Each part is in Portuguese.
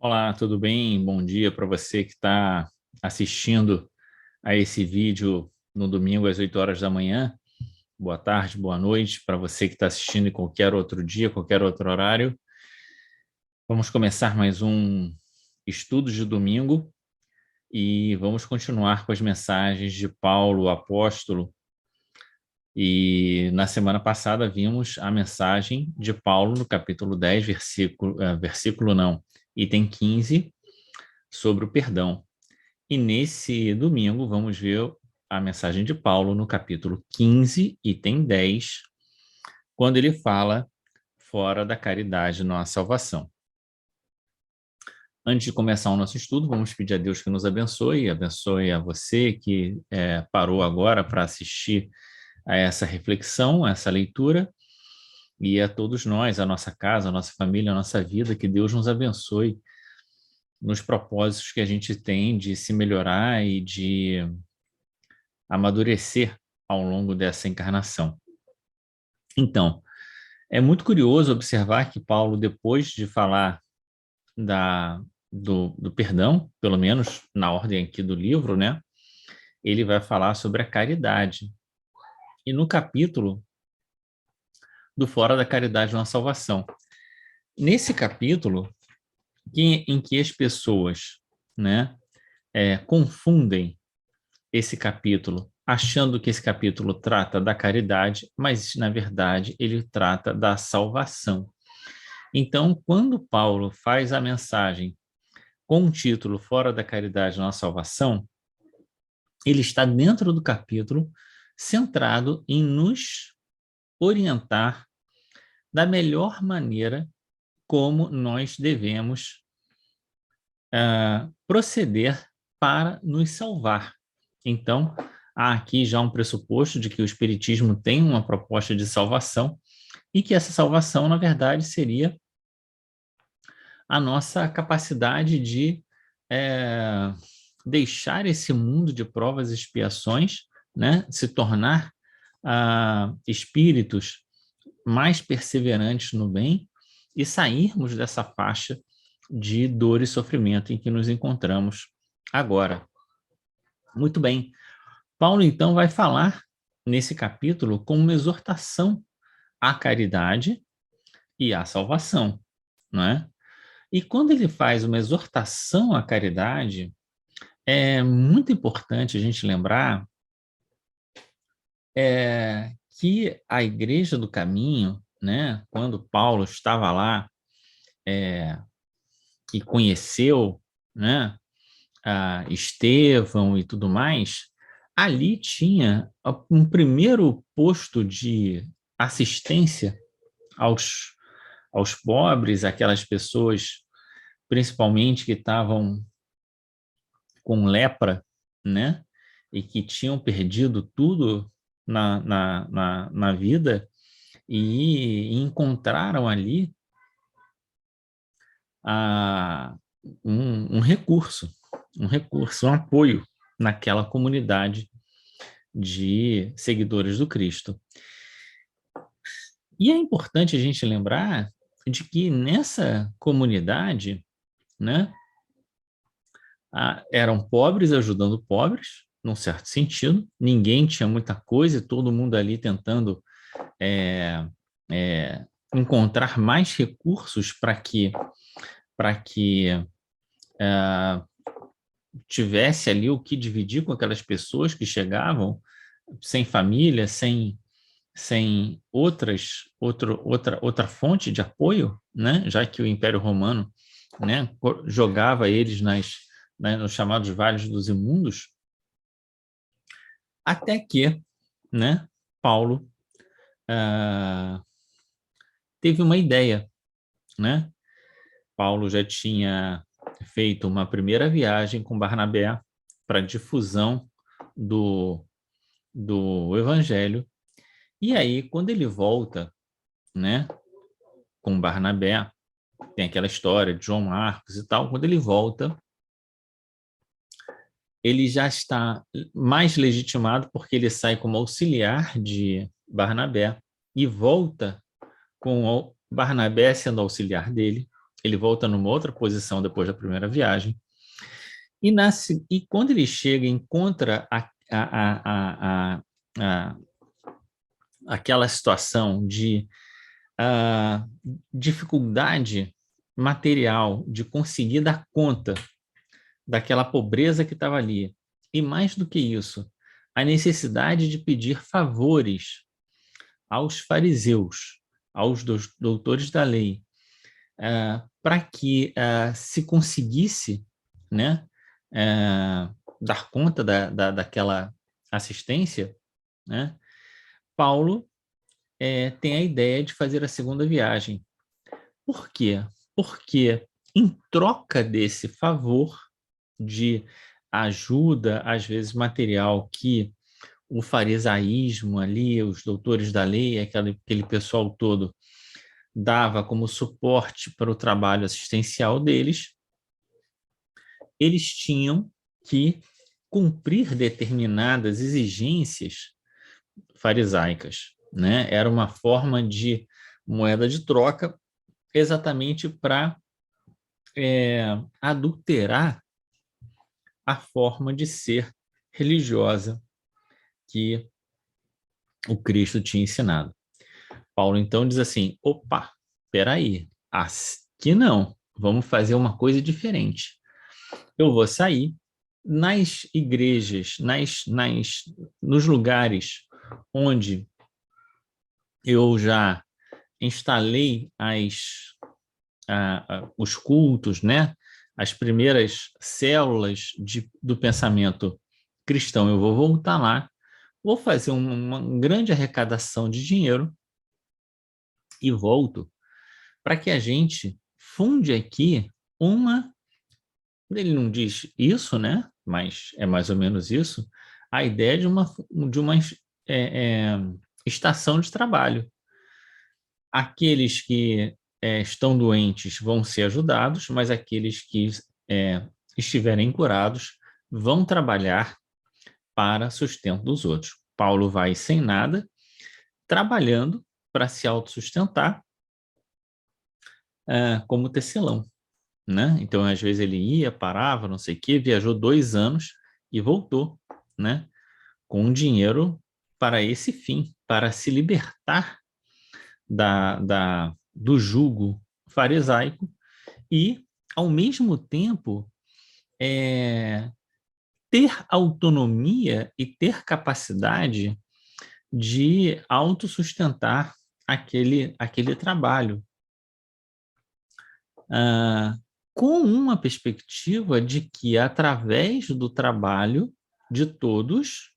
Olá, tudo bem? Bom dia para você que está assistindo a esse vídeo no domingo às 8 horas da manhã. Boa tarde, boa noite para você que está assistindo em qualquer outro dia, qualquer outro horário. Vamos começar mais um estudo de domingo e vamos continuar com as mensagens de Paulo, o apóstolo. E na semana passada vimos a mensagem de Paulo no capítulo 10, versículo não, item 15, sobre o perdão. E nesse domingo vamos ver a mensagem de Paulo no capítulo 15, item 10, quando ele fala fora da caridade não há salvação. Antes de começar o nosso estudo, vamos pedir a Deus que nos abençoe a você que parou agora para assistir a essa reflexão, a essa leitura, e a todos nós, a nossa casa, a nossa família, a nossa vida, que Deus nos abençoe nos propósitos que a gente tem de se melhorar e de amadurecer ao longo dessa encarnação. Então, é muito curioso observar que Paulo, depois de falar do perdão, pelo menos na ordem aqui do livro, né, ele vai falar sobre a caridade. E no capítulo do Fora da Caridade uma Salvação. Nesse capítulo, em que as pessoas, né, confundem esse capítulo, achando que esse capítulo trata da caridade, mas, na verdade, ele trata da salvação. Então, quando Paulo faz a mensagem com o título Fora da Caridade na Salvação, ele está dentro do capítulo centrado em nos orientar da melhor maneira como nós devemos proceder para nos salvar. Então, há aqui já um pressuposto de que o Espiritismo tem uma proposta de salvação e que essa salvação, na verdade, seria a nossa capacidade de deixar esse mundo de provas e expiações, né, se tornar espíritos mais perseverantes no bem e sairmos dessa faixa de dor e sofrimento em que nos encontramos agora. Muito bem. Paulo, então, vai falar nesse capítulo como uma exortação à caridade e à salvação, não é? E quando ele faz uma exortação à caridade, é muito importante a gente lembrar que a Igreja do Caminho, né, quando Paulo estava lá e conheceu, né, Estevão e tudo mais, ali tinha um primeiro posto de assistência aos pobres, aquelas pessoas, principalmente que estavam com lepra, né? E que tinham perdido tudo na vida e encontraram ali a, um recurso, um apoio naquela comunidade de seguidores do Cristo. E é importante a gente lembrar de que nessa comunidade, né, eram pobres ajudando pobres, num certo sentido, ninguém tinha muita coisa, todo mundo ali tentando é, encontrar mais recursos para que tivesse ali o que dividir com aquelas pessoas que chegavam sem família, sem outra fonte de apoio, né? Já que o Império Romano, né, jogava eles nos chamados vales dos imundos, até que, né, Paulo teve uma ideia, né? Paulo já tinha feito uma primeira viagem com Barnabé para difusão do Evangelho. E aí, quando ele volta, né, com Barnabé, tem aquela história de João Marcos e tal, quando ele volta, ele já está mais legitimado porque ele sai como auxiliar de Barnabé e volta com o Barnabé sendo auxiliar dele. ele volta numa outra posição depois da primeira viagem, e quando ele chega, encontra aquela situação de dificuldade material de conseguir dar conta daquela pobreza que estava ali. E mais do que isso, a necessidade de pedir favores aos fariseus, aos doutores da lei, para que se conseguisse, né, dar conta daquela assistência, né, Paulo tem a ideia de fazer a segunda viagem. Por quê? Porque em troca desse favor de ajuda, às vezes material, que o farisaísmo ali, os doutores da lei, aquele pessoal todo, dava como suporte para o trabalho assistencial deles, eles tinham que cumprir determinadas exigências farisaicas, né? Era uma forma de moeda de troca exatamente para adulterar a forma de ser religiosa que o Cristo tinha ensinado. Paulo então diz assim: opa, peraí, aqui não, vamos fazer uma coisa diferente. Eu vou sair nas igrejas, nos lugares onde eu já instalei os cultos, né? As primeiras células do pensamento cristão. Eu vou voltar lá, vou fazer uma grande arrecadação de dinheiro e volto para que a gente funde aqui ele não diz isso, né? Mas é mais ou menos isso, a ideia de uma estação de trabalho. Aqueles que estão doentes vão ser ajudados, mas aqueles que estiverem curados vão trabalhar para sustento dos outros. Paulo vai sem nada, trabalhando para se autossustentar como tecelão, né? Então, às vezes ele ia, parava, não sei o quê, viajou 2 anos e voltou, né? Com dinheiro para esse fim, para se libertar do jugo farisaico e, ao mesmo tempo, ter autonomia e ter capacidade de autossustentar aquele trabalho, com uma perspectiva de que, através do trabalho de todos,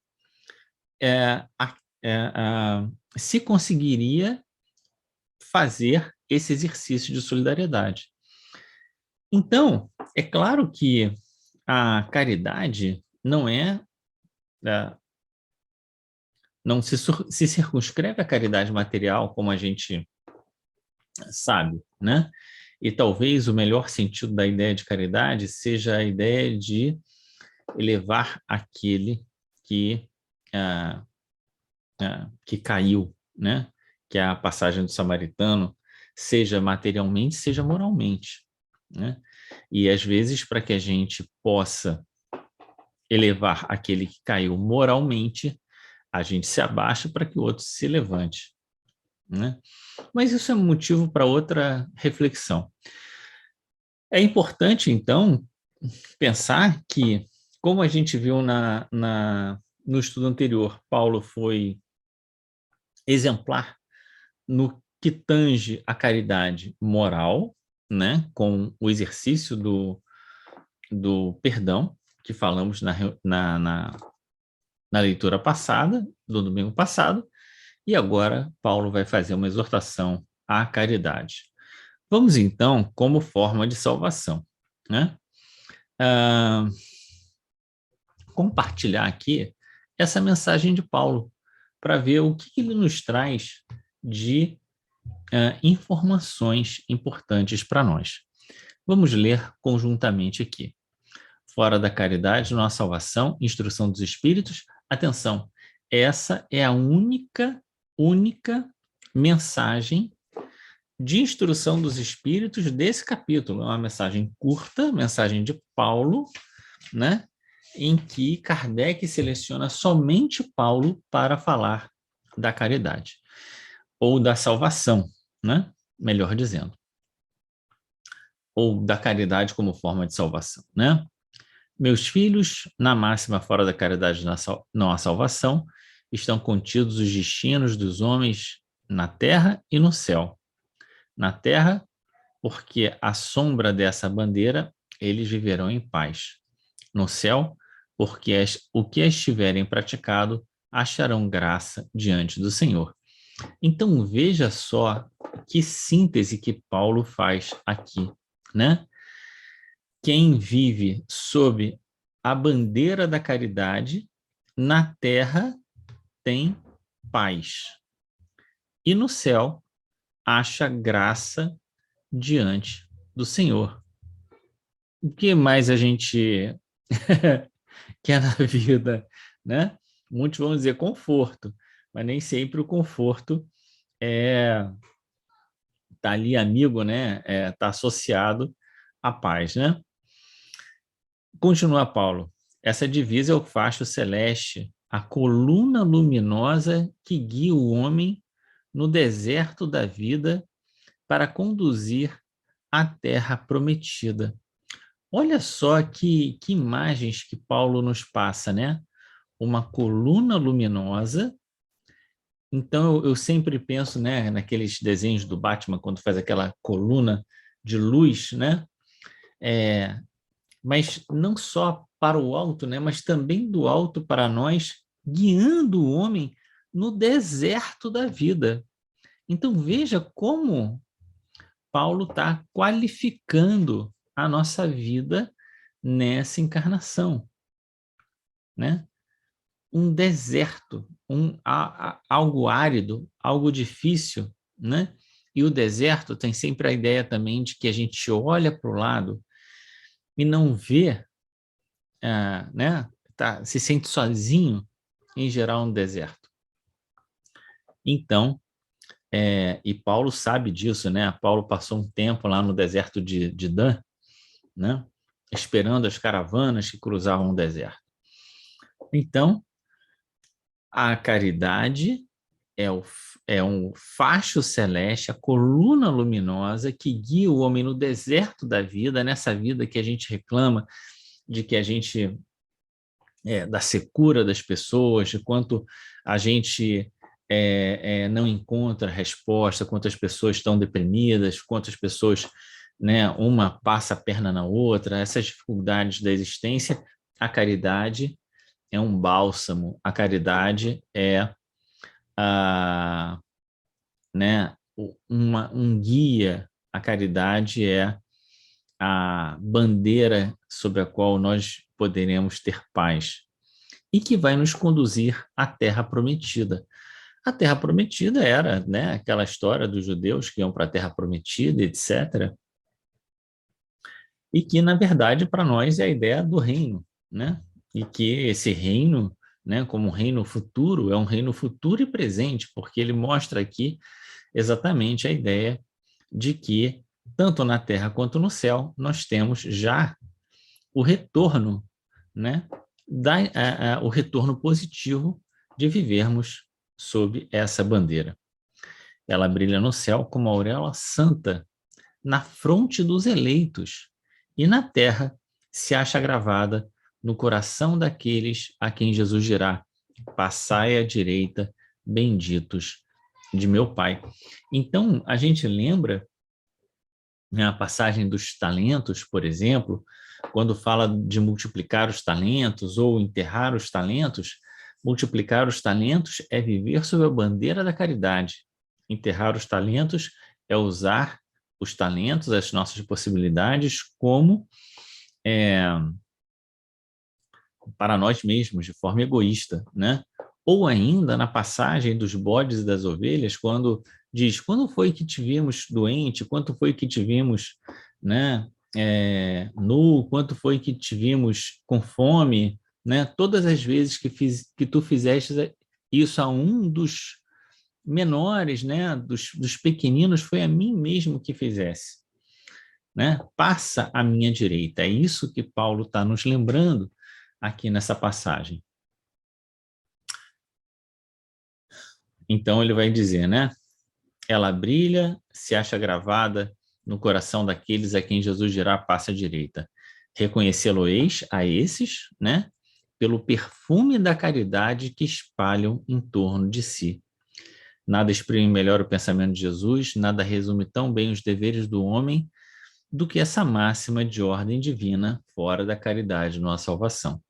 se conseguiria fazer esse exercício de solidariedade. Então, é claro que a caridade não se circunscreve à caridade material, como a gente sabe, né? E talvez o melhor sentido da ideia de caridade seja a ideia de elevar aquele que caiu, né? Que é a passagem do samaritano, seja materialmente, seja moralmente, né? E às vezes, para que a gente possa elevar aquele que caiu moralmente, a gente se abaixa para que o outro se levante, né? Mas isso é motivo para outra reflexão. É importante, então, pensar que, como a gente viu no estudo anterior, Paulo foi exemplar no que tange a caridade moral, né, com o exercício do perdão, que falamos na leitura passada, do domingo passado, e agora Paulo vai fazer uma exortação à caridade. Vamos então, como forma de salvação, né? Compartilhar aqui essa mensagem de Paulo, para ver o que ele nos traz de informações importantes para nós. Vamos ler conjuntamente aqui. Fora da caridade, nossa salvação, instrução dos espíritos. Atenção, essa é a única mensagem de instrução dos espíritos desse capítulo. É uma mensagem curta, mensagem de Paulo, né? Em que Kardec seleciona somente Paulo para falar da caridade, ou da salvação, né? Melhor dizendo, ou da caridade como forma de salvação, né? Meus filhos, na máxima fora da caridade não há salvação, estão contidos os destinos dos homens na terra e no céu. Na terra, porque à sombra dessa bandeira eles viverão em paz. No céu, porque o que estiverem praticado acharão graça diante do Senhor. Então veja só que síntese que Paulo faz aqui, né? Quem vive sob a bandeira da caridade, na terra tem paz. E no céu acha graça diante do Senhor. O que mais a gente quer na vida, né? Muitos vão dizer conforto, mas nem sempre o conforto tá ali amigo, né? Tá associado à paz, né? Continua Paulo. Essa divisa é o facho celeste, a coluna luminosa que guia o homem no deserto da vida para conduzir à terra prometida. Olha só que imagens que Paulo nos passa, né? Uma coluna luminosa. Então, eu sempre penso, né, naqueles desenhos do Batman, quando faz aquela coluna de luz, né? Mas não só para o alto, né, mas também do alto para nós, guiando o homem no deserto da vida. Então, veja como Paulo está qualificando a nossa vida nessa encarnação, né? Um deserto, algo árido, algo difícil, né? E o deserto tem sempre a ideia também de que a gente olha para o lado e não vê, né? Se sente sozinho, em geral, no deserto. Então, e Paulo sabe disso, né? Paulo passou um tempo lá no deserto de Dan, né? Esperando as caravanas que cruzavam o deserto. Então, a caridade é um facho celeste, a coluna luminosa que guia o homem no deserto da vida, nessa vida que a gente reclama de que a gente da secura das pessoas, de quanto a gente não encontra resposta, quantas pessoas estão deprimidas, quantas pessoas, né, uma passa a perna na outra, essas dificuldades da existência. A caridade é um bálsamo, a caridade é né, um guia, a caridade é a bandeira sobre a qual nós poderemos ter paz e que vai nos conduzir à Terra Prometida. A Terra Prometida era, né, aquela história dos judeus que iam para a Terra Prometida, etc. E que, na verdade, para nós é a ideia do reino, né? E que esse reino, né, como um reino futuro, é um reino futuro e presente, porque ele mostra aqui exatamente a ideia de que, tanto na Terra quanto no céu, nós temos já o retorno, né, o retorno positivo de vivermos sob essa bandeira. Ela brilha no céu como a auréola santa na fronte dos eleitos, e na terra se acha gravada no coração daqueles a quem Jesus dirá: passai à direita, benditos de meu Pai. Então, a gente lembra, né, a passagem dos talentos, por exemplo, quando fala de multiplicar os talentos ou enterrar os talentos. Multiplicar os talentos é viver sob a bandeira da caridade. Enterrar os talentos é usar os talentos, as nossas possibilidades, como para nós mesmos, de forma egoísta, né? Ou ainda na passagem dos bodes e das ovelhas, quando diz: quando foi que te vimos doente, quanto foi que te vimos, né, nu, quanto foi que te vimos com fome, né? Todas as vezes que tu fizeste isso a um menores, né, dos pequeninos, foi a mim mesmo que fizesse. Né? Passa à minha direita. É isso que Paulo está nos lembrando aqui nessa passagem. Então ele vai dizer, né? Ela brilha, se acha gravada no coração daqueles a quem Jesus dirá, passe à direita. Reconhecê-lo-eis a esses, né? Pelo perfume da caridade que espalham em torno de si. Nada exprime melhor o pensamento de Jesus, nada resume tão bem os deveres do homem do que essa máxima de ordem divina fora da caridade nossa salvação.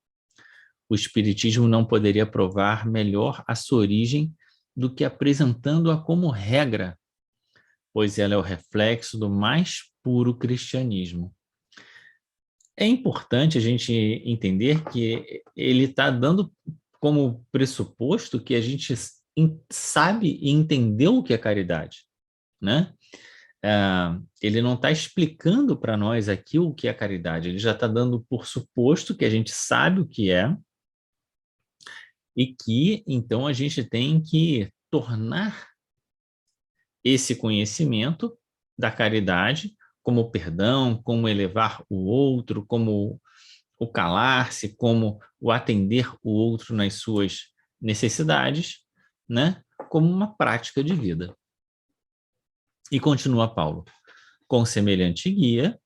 O Espiritismo não poderia provar melhor a sua origem do que apresentando-a como regra, pois ela é o reflexo do mais puro cristianismo. É importante a gente entender que ele está dando como pressuposto que a gente sabe e entendeu o que é caridade, né? Ele não está explicando para nós aqui o que é caridade, ele já está dando por suposto que a gente sabe o que é e que, então, a gente tem que tornar esse conhecimento da caridade como perdão, como elevar o outro, como o calar-se, como o atender o outro nas suas necessidades, né? Como uma prática de vida. E continua Paulo. Com semelhante guia,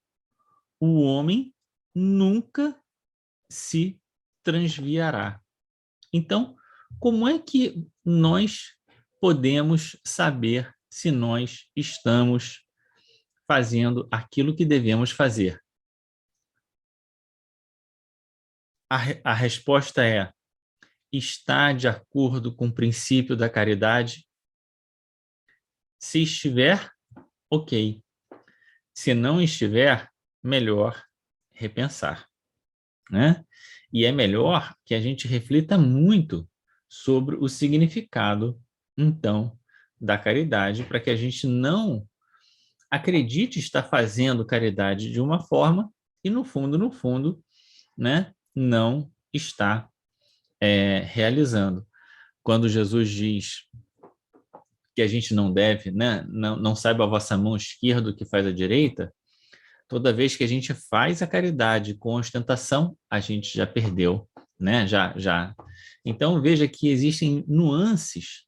o homem nunca se transviará. Então, como é que nós podemos saber se nós estamos fazendo aquilo que devemos fazer? A resposta é: está de acordo com o princípio da caridade? Se estiver, ok. Se não estiver, melhor repensar, né? E é melhor que a gente reflita muito sobre o significado, então, da caridade, para que a gente não acredite estar fazendo caridade de uma forma e, no fundo, né, não está realizando. Quando Jesus diz que a gente não deve, né, não saiba a vossa mão esquerda o que faz a direita, toda vez que a gente faz a caridade com ostentação, a gente já perdeu, né? Já. Então veja que existem nuances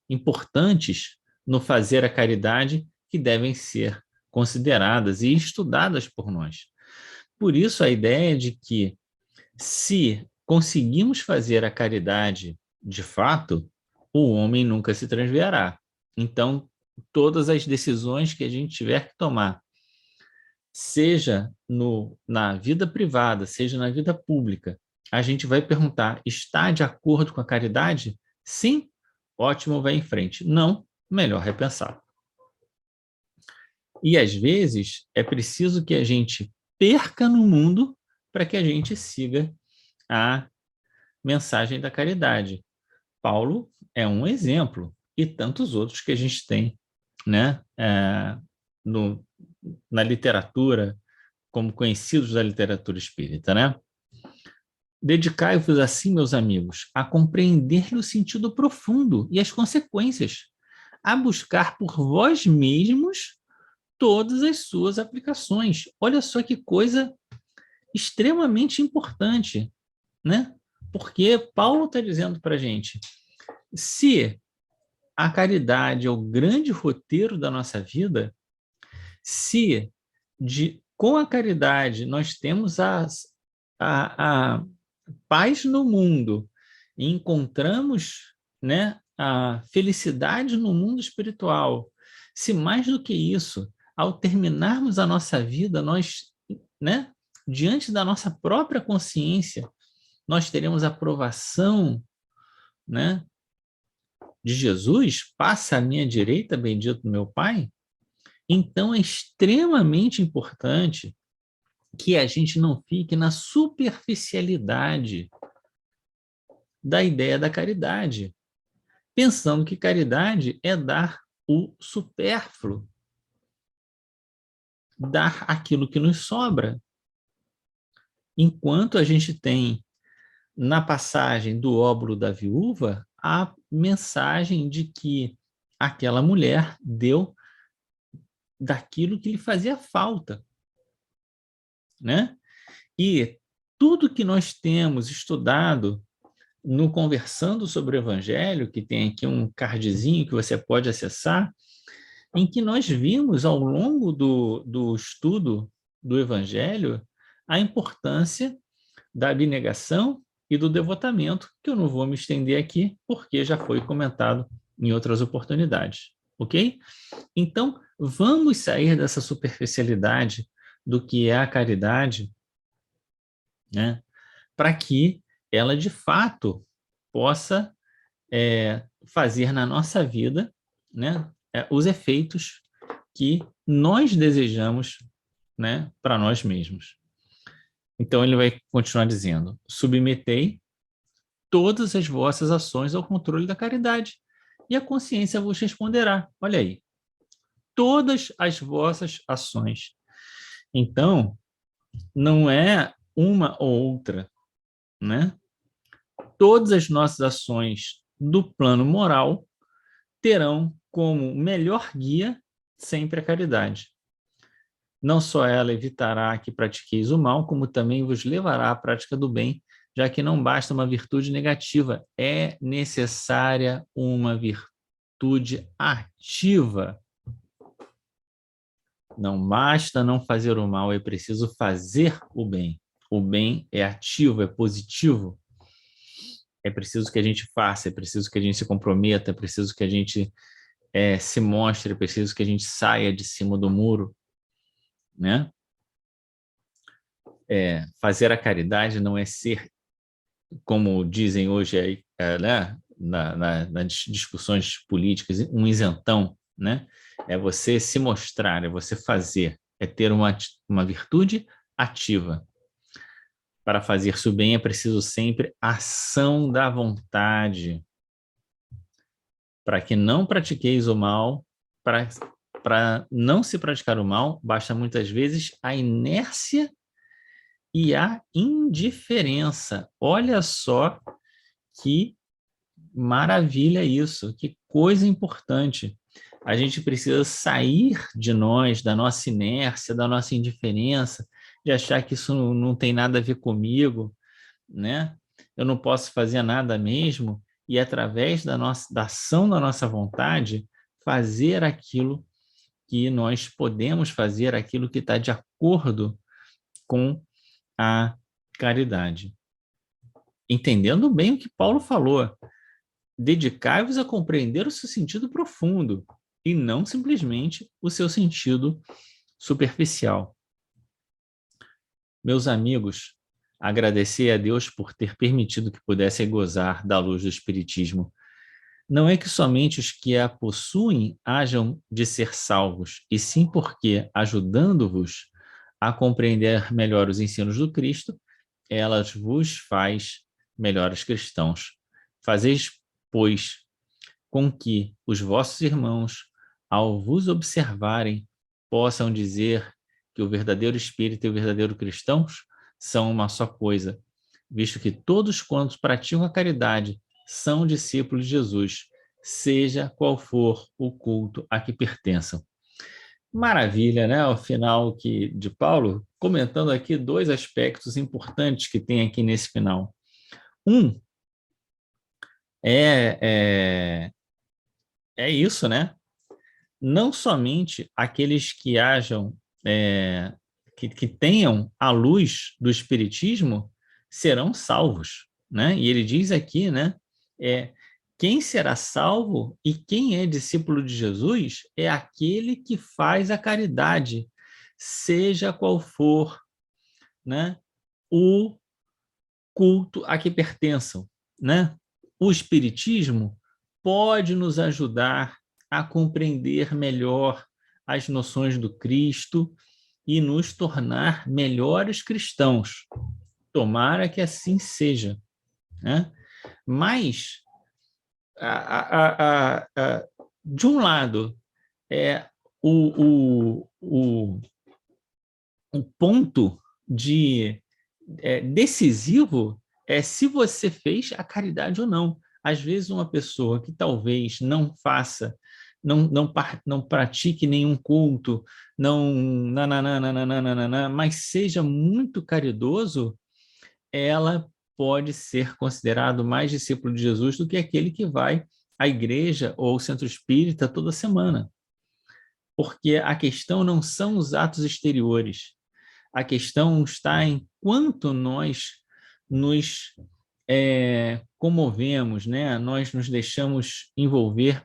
importantes no fazer a caridade que devem ser consideradas e estudadas por nós. Por isso a ideia de que se conseguimos fazer a caridade de fato, o homem nunca se transviará. Então, todas as decisões que a gente tiver que tomar, seja na vida privada, seja na vida pública, a gente vai perguntar: está de acordo com a caridade? Sim? Ótimo, vai em frente. Não? Melhor repensar. E às vezes é preciso que a gente perca no mundo para que a gente siga a mensagem da caridade. Paulo é um exemplo e tantos outros que a gente tem, né? Na literatura, como conhecidos da literatura espírita, né? Dedicai-vos assim, meus amigos, a compreender o sentido profundo e as consequências, a buscar por vós mesmos todas as suas aplicações. Olha só que coisa extremamente importante, né? Porque Paulo está dizendo para a gente, se a caridade é o grande roteiro da nossa vida, se com a caridade nós temos a paz no mundo e encontramos, né, a felicidade no mundo espiritual, se mais do que isso, ao terminarmos a nossa vida, nós, né, diante da nossa própria consciência, nós teremos a aprovação, né, de Jesus, passa à minha direita, bendito meu Pai. Então é extremamente importante que a gente não fique na superficialidade da ideia da caridade, pensando que caridade é dar o supérfluo, dar aquilo que nos sobra. Enquanto a gente tem, na passagem do óbolo da viúva, mensagem de que aquela mulher deu daquilo que lhe fazia falta, né? E tudo que nós temos estudado no Conversando sobre o Evangelho, que tem aqui um cardzinho que você pode acessar, em que nós vimos ao longo do estudo do Evangelho a importância da abnegação e do devotamento, que eu não vou me estender aqui, porque já foi comentado em outras oportunidades, ok? Então, vamos sair dessa superficialidade do que é a caridade, né, para que ela, de fato, possa fazer na nossa vida, né, os efeitos que nós desejamos, né, para nós mesmos. Então, ele vai continuar dizendo: submetei todas as vossas ações ao controle da caridade, e a consciência vos responderá. Olha aí, todas as vossas ações. Então, não é uma ou outra, né? Todas as nossas ações do plano moral terão como melhor guia sempre a caridade. Não só ela evitará que pratiqueis o mal, como também vos levará à prática do bem, já que não basta uma virtude negativa, é necessária uma virtude ativa. Não basta não fazer o mal, é preciso fazer o bem. O bem é ativo, é positivo. É preciso que a gente faça, é preciso que a gente se comprometa, é preciso que a gente se mostre, é preciso que a gente saia de cima do muro, né? Fazer a caridade não é ser, como dizem hoje aí, né, nas discussões políticas, um isentão, né? É você se mostrar, é você fazer, é ter uma virtude ativa. Para fazer-se o bem é preciso sempre ação da vontade, para que não pratiqueis o mal, para não se praticar o mal, basta muitas vezes a inércia e a indiferença. Olha só que maravilha isso, que coisa importante. A gente precisa sair de nós, da nossa inércia, da nossa indiferença, de achar que isso não tem nada a ver comigo, né? Eu não posso fazer nada mesmo, e através da ação da nossa vontade, fazer aquilo que nós podemos fazer, aquilo que está de acordo com a caridade. Entendendo bem o que Paulo falou, dedicai-vos a compreender o seu sentido profundo e não simplesmente o seu sentido superficial. Meus amigos, agradecer a Deus por ter permitido que pudessem gozar da luz do Espiritismo. Não é que somente os que a possuem hajam de ser salvos, e sim porque, ajudando-vos a compreender melhor os ensinos do Cristo, elas vos faz melhores cristãos. Fazeis, pois, com que os vossos irmãos, ao vos observarem, possam dizer que o verdadeiro espírito e o verdadeiro cristãos são uma só coisa, visto que todos quantos praticam a caridade são discípulos de Jesus, seja qual for o culto a que pertençam. Maravilha, né? Ao final de Paulo, comentando aqui dois aspectos importantes que tem aqui nesse final. Um é isso, né? Não somente aqueles que hajam, que tenham a luz do Espiritismo serão salvos, né? E ele diz aqui, né? Quem será salvo e quem é discípulo de Jesus é aquele que faz a caridade, seja qual for, né, o culto a que pertençam, né? O Espiritismo pode nos ajudar a compreender melhor as noções do Cristo e nos tornar melhores cristãos. Tomara que assim seja, né? Mas, de um lado, o ponto decisivo é se você fez a caridade ou não. Às vezes, uma pessoa que talvez não faça, não pratique nenhum culto, não, nananana, mas seja muito caridoso, ela pode ser considerado mais discípulo de Jesus do que aquele que vai à igreja ou ao centro espírita toda semana. Porque a questão não são os atos exteriores, a questão está em quanto nós nos comovemos, né? Nós nos deixamos envolver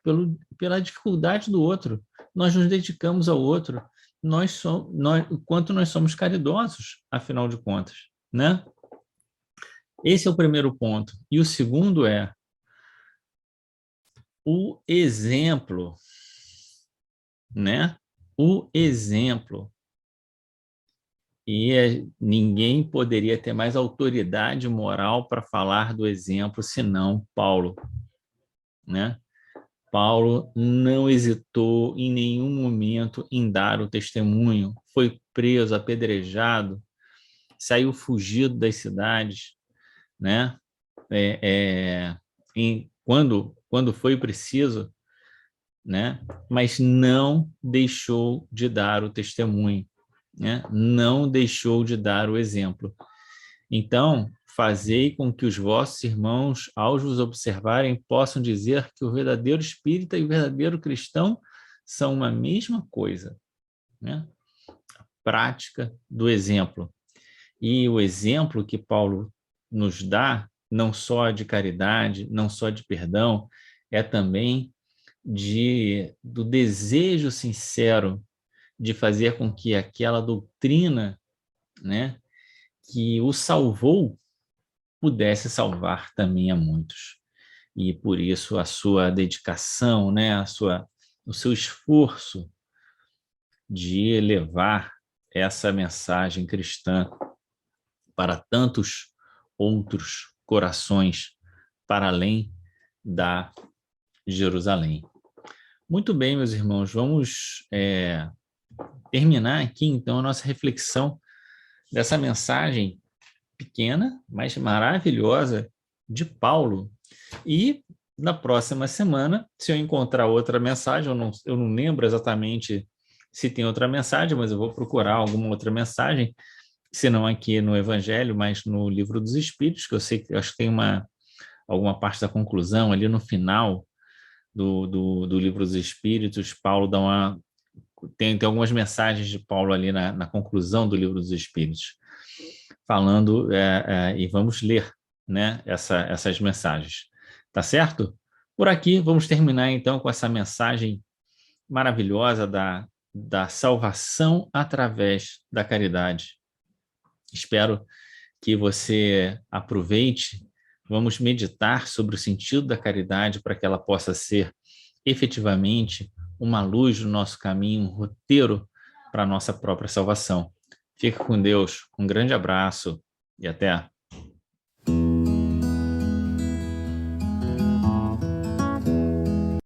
pela dificuldade do outro, nós nos dedicamos ao outro, o quanto nós somos caridosos, afinal de contas, né? Esse é o primeiro ponto. E o segundo é o exemplo, né? O exemplo. E ninguém poderia ter mais autoridade moral para falar do exemplo senão Paulo, né? Paulo não hesitou em nenhum momento em dar o testemunho, foi preso, apedrejado, saiu fugido das cidades, né? Quando foi preciso, né? Mas não deixou de dar o testemunho, né? Não deixou de dar o exemplo. Então, fazei com que os vossos irmãos, ao vos observarem, possam dizer que o verdadeiro espírita e o verdadeiro cristão são uma mesma coisa, né? A prática do exemplo. E o exemplo que Paulo nos dá, não só de caridade, não só de perdão, é também do desejo sincero de fazer com que aquela doutrina, né, que o salvou, pudesse salvar também a muitos. E por isso a sua dedicação, né, o seu esforço de levar essa mensagem cristã para tantos outros corações para além da Jerusalém. Muito bem, meus irmãos, vamos terminar aqui então a nossa reflexão dessa mensagem pequena, mas maravilhosa de Paulo. E na próxima semana, se eu encontrar outra mensagem, eu não lembro exatamente se tem outra mensagem, mas eu vou procurar alguma outra mensagem, se não aqui no Evangelho, mas no Livro dos Espíritos, que eu sei que acho que tem alguma parte da conclusão ali no final do Livro dos Espíritos. Paulo tem algumas mensagens de Paulo ali na conclusão do Livro dos Espíritos, falando, e vamos ler, né, essas mensagens. Tá certo? Por aqui, vamos terminar então com essa mensagem maravilhosa da salvação através da caridade. Espero que você aproveite. Vamos meditar sobre o sentido da caridade para que ela possa ser efetivamente uma luz no nosso caminho, um roteiro para a nossa própria salvação. Fica com Deus, um grande abraço e até